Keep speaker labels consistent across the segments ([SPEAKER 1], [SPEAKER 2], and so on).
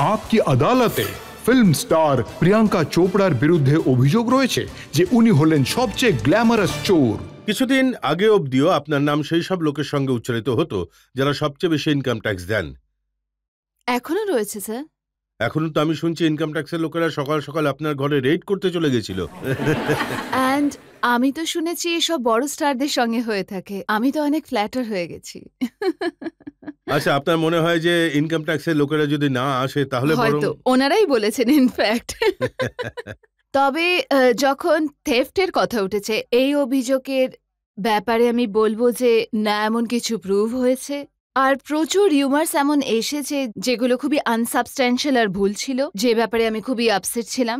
[SPEAKER 1] आपकी আদালতে film star Priyanka চোপড়ার বিরুদ্ধে অভিযোগ রয়েছে যে উনি হলেন সবচেয়ে গ্ল্যামারাস চোর।
[SPEAKER 2] কিছুদিন আগে অবধিও আপনার নাম সেই সব লোকের সঙ্গে উচ্চারিত হতো যারা সবচেয়ে বেশি ইনকাম ট্যাক্স দেন।
[SPEAKER 3] এখনো রয়েছে স্যার।
[SPEAKER 2] এখনো তো আমি শুনছি ইনকাম ট্যাক্সের লোকেরা সকাল সকাল আপনার ঘরে রেড করতে চলে গেছিল।
[SPEAKER 3] অ্যান্ড আমি তো শুনেছি এসব বড় স্টারদের সঙ্গে হয়ে থাকে। আমি তো অনেক ফ্ল্যাটার হয়ে গেছি।
[SPEAKER 2] আচ্ছা, আপনার মনে হয় যে ইনকাম ট্যাক্সের লোকেরা যদি না আসে তাহলে
[SPEAKER 3] হয়তো ওনারাই বলেছেন ইনফ্যাক্ট। তবে যখন থেফটের কথা উঠেছে, এই অভিযোগের ব্যাপারে আমি বলবো যে না, এমন কিছু প্রুভ হয়েছে। আর প্রচুর রিউমার্স এমন এসেছে যেগুলো খুবই আনসাবস্ট্যান্সিয়াল আর ভুল ছিল, যে ব্যাপারে আমি খুবই আপসেট ছিলাম।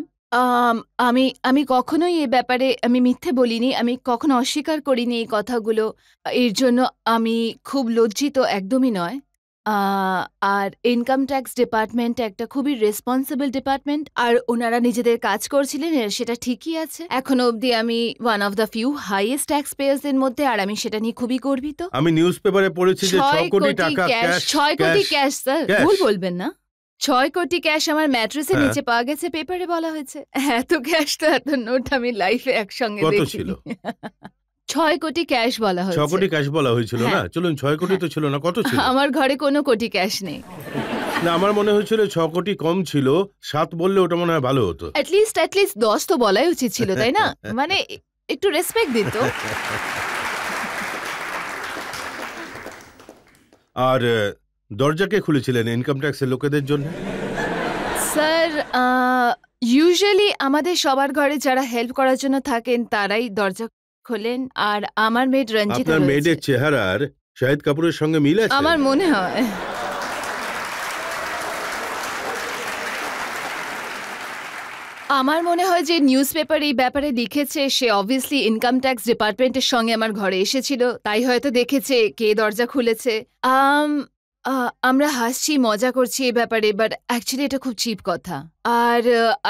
[SPEAKER 3] আমি কখনোই এ ব্যাপারে আমি মিথ্যে বলিনি, আমি কখনো অস্বীকার করিনি এই কথাগুলো। এর জন্য আমি খুব লজ্জিত, একদমই নয়। আর ইনকাম ট্যাক্স ডিপার্টমেন্ট একটা খুবই রেসপন্সিবল ডিপার্টমেন্ট, আর ওনারা নিজেদের কাজ করছিলেন, সেটা ঠিকই আছে। এখনো অবধি আমি one of the few highest tax পেয়ার্সদের মধ্যে, আর আমি সেটা নিয়ে খুবই গর্বিত।
[SPEAKER 2] আমি নিউজ পেপারে পড়েছি যে 6 কোটি টাকা ক্যাশ।
[SPEAKER 3] 6 কোটি ক্যাশ স্যার, ভুল বলবেন না। 6 কোটি ক্যাশ আমার ম্যাট্রেসের নিচে পাওয়া গেছে, পেপারে বলা হয়েছে। এত ক্যাশ তো, এত নোট আমি লাইফে একসঙ্গে দেখিনি। 6 কোটি ক্যাশ বলা হয়েছে।
[SPEAKER 2] 6 কোটি ক্যাশ বলা হয়েছিল না? চলুন 6 কোটি তো ছিল না, কত ছিল?
[SPEAKER 3] আমার ঘরে কোনো কোটি ক্যাশ নেই।
[SPEAKER 2] না, আমার মনে হয়েছিল 6 কোটি কম ছিল, 7 বললে ওটা মনে হয় ভালো হতো।
[SPEAKER 3] অ্যাটলিস্ট 10 তো বলাই উচিত ছিল, তাই না? মানে একটু রেসপেক্ট দিত।
[SPEAKER 2] আর দরজাকে খুলেছিলেন ইনকাম ট্যাক্সের লোকেদের জন্য?
[SPEAKER 3] স্যার, ইউজুয়ালি আমাদের সবার ঘরে যারা হেল্প করার জন্য থাকেন তারাই দরজা খোলেন। আর আমার মেড রঞ্জিতা,
[SPEAKER 2] আপনার মেয়েদের চেহারার শাহিদ কাপুরের সঙ্গে মিল আছে
[SPEAKER 3] আমার মনে হয়। আমার মনে হয় যে নিউজ পেপার এই ব্যাপারে লিখেছে, সে অবভিয়াসলি ইনকাম ট্যাক্স ডিপার্টমেন্টের সঙ্গে আমার ঘরে এসেছিল, তাই হয়তো দেখেছে কে দরজা খুলেছে। আমরা হাসছি, মজা করছি এই ব্যাপারে, বাট অ্যাকচুয়ালি এটা খুব চিপ কথা। আর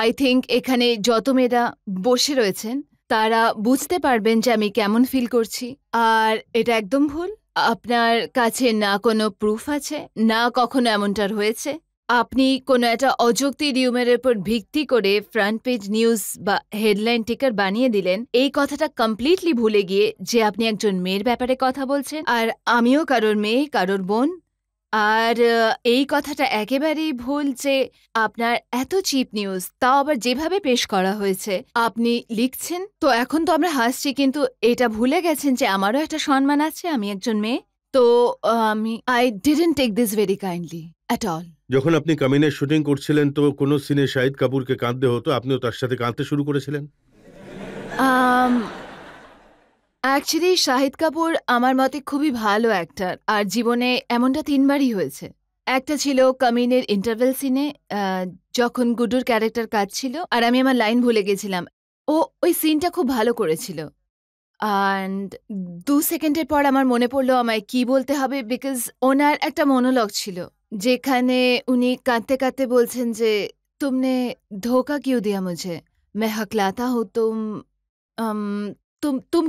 [SPEAKER 3] আই থিঙ্ক এখানে যত মেয়েরা বসে রয়েছেন তারা বুঝতে পারবেন যে আমি কেমন ফিল করছি। আর এটা একদম ভুল। আপনার কাছে না কোনো প্রুফ আছে, না কখনো এমনটার হয়েছে। আপনি কোনো একটা অযৌক্তিক রিউমারের উপর ভিত্তি করে ফ্রন্ট পেজ নিউজ বা হেডলাইন টিকার বানিয়ে দিলেন, এই কথাটা কমপ্লিটলি ভুলে গিয়ে যে আপনি একজন মেয়ের ব্যাপারে কথা বলছেন, আর আমিও কারোর মেয়ে, কারোর বোন। আর এই কথাটা একেবারেই ভুল যে আপনার এত চিপ নিউজ, তাও আবার যেভাবে পেশ করা হয়েছে আপনি লিখছেন। তো এখন তো আমরা হাসছি, কিন্তু এটা ভুলে গেছেন যে আমারও একটা সম্মান আছে, আমি একজন মেয়ে। তো I didn't take this very kindly at all.
[SPEAKER 2] যখন আপনি কামিনের শুটিং করছিলেন তো কোন সিনে শাহিদ কাপুরকে কাঁদতে হতো, আপনিও তার সাথে কাঁদতে শুরু করেছিলেন?
[SPEAKER 3] অ্যাকচুয়ালি শাহিদ কাপুর আমার মতে খুবই ভালো অ্যাক্টর, আর জীবনে এমনটা 3বারই হয়েছে। একটা ছিল কামিনের ইন্টারভেল সিনে, যখন গুড্ডুর ক্যারেক্টার কাজ ছিল আর আমি আমার লাইন ভুলে গেছিলাম। ওই সিনটা খুব ভালো করেছিল। অ্যান্ড 2 সেকেন্ডের পর আমার মনে পড়লো আমায় কি বলতে হবে, বিকজ ওনার একটা মনোলগ ছিল যেখানে উনি কাঁদতে কাঁদতে বলছেন যে তুমনে ধোকা কিউ দিয়া মুঝে, मैं हकलाता हूँ, तुम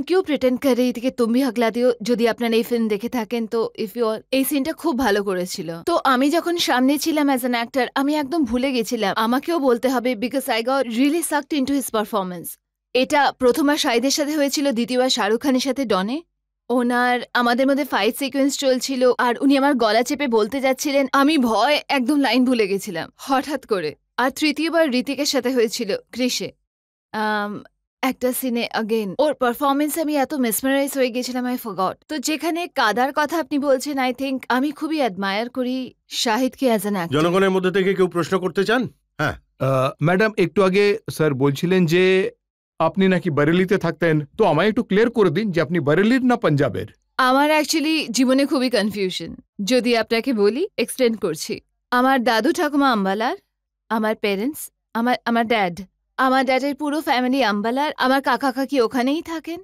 [SPEAKER 3] क्यों প্রিটেন্ড कर रही थी कि तुम भी हकलाती हो। যদি আপনারা এই ফিল্ম দেখে থাকেন তো ইফ ইউ এই সিনটা খুব ভালো করেছিল। তো আমি যখন সামনে ছিলাম অ্যাজ অ্যান অ্যাক্টর, আমি একদম ভুলে গেছিলাম আমাকেও বলতে হবে, because I got really সাকড into his performance. এটা প্রথমবার শাহিদের সাথে হয়েছিল, দ্বিতীয়বার শাহরুখ খানের সাথে ডনে। আমাদের মধ্যে ফাইট সিকোয়েন্স চলছিল আর উনি আমার গলা চেপে বলতে যাচ্ছিলেন, আমি ভয় একদম লাইন ভুলে গেছিলাম হঠাৎ করে। আর তৃতীয়বার ঋতিকের সাথে হয়েছিল ক্রিশে, একটা সিনে अगेन ওর পারফরমেন্স আমি এত মেসমারাইজ হয়ে গেছিলাম, আই ফরগট। তো যেখানে কাদার কথা আপনি বলছেন, আই থিঙ্ক আমি খুবই অ্যাডমায়ার করি শাহিদকে অ্যাজ অ্যান অ্যাক্টর।
[SPEAKER 2] জনগণের মধ্যে থেকে কেউ প্রশ্ন করতে চান? হ্যাঁ
[SPEAKER 1] ম্যাডাম, একটু আগে স্যার বলছিলেন যে আপনি নাকি বারেলিতে থাকতেন, তো আমায় একটু ক্লিয়ার করে দিন যে আপনি বারেলির না পাঞ্জাবের।
[SPEAKER 3] আমার অ্যাকচুয়ালি জীবনে খুবই কনফিউশন, যদি আপনাকে বলি এক্সপ্লেন করছি। আমার দাদু ঠাকুমা আম্বালার, আমার পেরেন্টস, আমার ড্যাডের পুরো ফ্যামিলি আম্বালার, আমার কাকা কাকি ওখানেই থাকেন।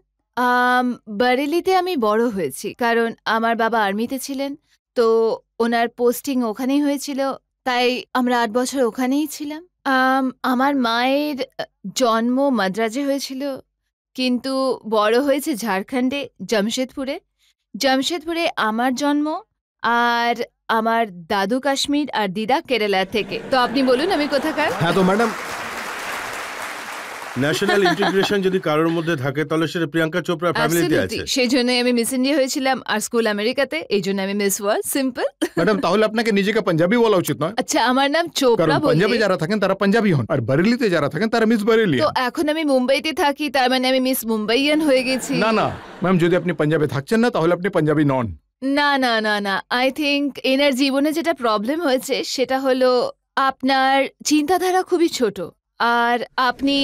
[SPEAKER 3] বারেলিতে আমি বড় হয়েছি কারণ আমার বাবা আর্মিতে ছিলেন, তো ওনার পোস্টিং ওখানেই হয়েছিল, তাই আমরা 8 বছর ওখানেই ছিলাম। আমার মায়ের জন্ম মাদ্রাজে হয়েছিল, কিন্তু বড় হয়েছে ঝাড়খণ্ডে, জামশেদপুরে আমার জন্ম। আর আমার দাদু কাশ্মীর আর দিদা কেরালা থেকে। তো আপনি বলুন আমি কোথাকার?
[SPEAKER 1] হ্যাঁ তো ম্যাডাম,
[SPEAKER 2] ন্যাশনাল ইন্টিগ্রেশন যদি কারোর মধ্যে থাকে তাহলে সেটা প্রিয়াঙ্কা চোপড়া ফ্যামিলিতে আছে।
[SPEAKER 3] সেই জন্যই আমি মিস ইন্ডিয়া হয়েছিলাম আর স্কুল আমেরিকাতে, এই জন্য আমি মিস ওয়ার্ল্ড। সিম্পল।
[SPEAKER 1] ম্যাডাম তাহলে আপনাকে নিজেকে পাঞ্জাবি বলা উচিত নয়,
[SPEAKER 3] আচ্ছা, আমার নাম চোপড়া
[SPEAKER 1] কারণ
[SPEAKER 3] বলে।
[SPEAKER 1] পাঞ্জাবে যারা থাকেন তারা পাঞ্জাবি হন, আর বরেলিতে যারা থাকেন তারা মিস বরেলি।
[SPEAKER 3] তো এখন আমি মুম্বাইতে থাকি, তার মানে আমি মিস মুম্বাইয়ান হয়ে গেছি?
[SPEAKER 1] না না ম্যাম, যদি আপনি পাঞ্জাবে থাকছেন না তাহলে আপনি পাঞ্জাবি নন।
[SPEAKER 3] না না না না, আই থিঙ্ক এনার জীবনে যেটা প্রবলেম হয়েছে সেটা হলো আপনার চিন্তাধারা খুবই ছোট, আর আপনি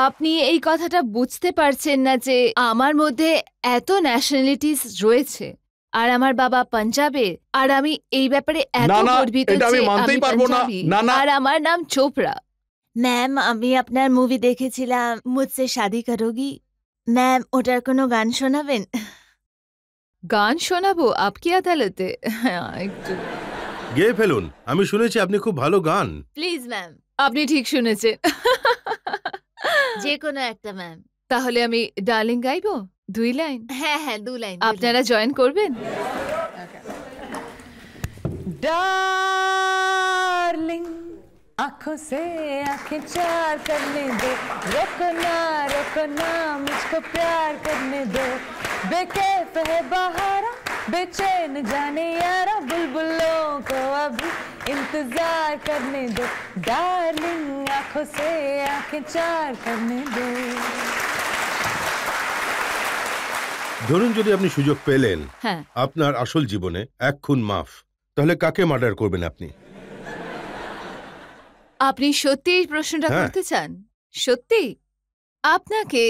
[SPEAKER 3] আপনি এই কথাটা বুঝতে পারছেন না যে আমার মধ্যে এত ন্যাশনালিটিস রয়েছে, আর আমার বাবা পাঞ্জাবে, আর আমি এই ব্যাপারে এত
[SPEAKER 1] না, না,
[SPEAKER 3] গর্বিত
[SPEAKER 1] এটা আমি
[SPEAKER 3] যে
[SPEAKER 1] মানতেই
[SPEAKER 3] আমি
[SPEAKER 1] পারবো না।
[SPEAKER 3] পাঞ্জাবি,
[SPEAKER 1] না, না।
[SPEAKER 3] আর আমার নাম চোপড়া। ম্যাম, আমি আপনার মুভি দেখেছিলাম মুঝসে শাদি করোগি। ম্যাম, ওটার কোনো গান শোনাবেন? গান শোনাবো আপকি আদালতে? হ্যাঁ, একটু
[SPEAKER 2] গেয়ে ফেলুন, আমি শুনেছি আপনি খুব ভালো গান।
[SPEAKER 3] Please ma'am. আপনি ঠিক শুনেছেন। যে কোনো একটা ম্যাম। তাহলে আমি ডার্লিং গাইবো 2 লাইন? হ্যাঁ হ্যাঁ, 2 লাইন। আপনারা জয়েন করবেন?
[SPEAKER 4] डार्लिंग आंखों से आंखें चार करने दो, रोको ना मुझको प्यार करने दो, बेकैफ है बहारा बेचैन जाने यारा, बुलबुलों को अभी इंतजार करने दो, डार्लिंग आंखों से आंखें चार करने दो।
[SPEAKER 2] ধরুন যদি আপনি সুযোগ পেলেন
[SPEAKER 3] হ্যাঁ।
[SPEAKER 2] আপনার আসল জীবনে 1 খুন মাফ, তাহলে কাকে মার্ডার করবেন আপনি?
[SPEAKER 3] আপনি সত্যি এই প্রশ্নটা
[SPEAKER 2] হ্যাঁ।
[SPEAKER 3] করতে চান? সত্যি? আপনাকে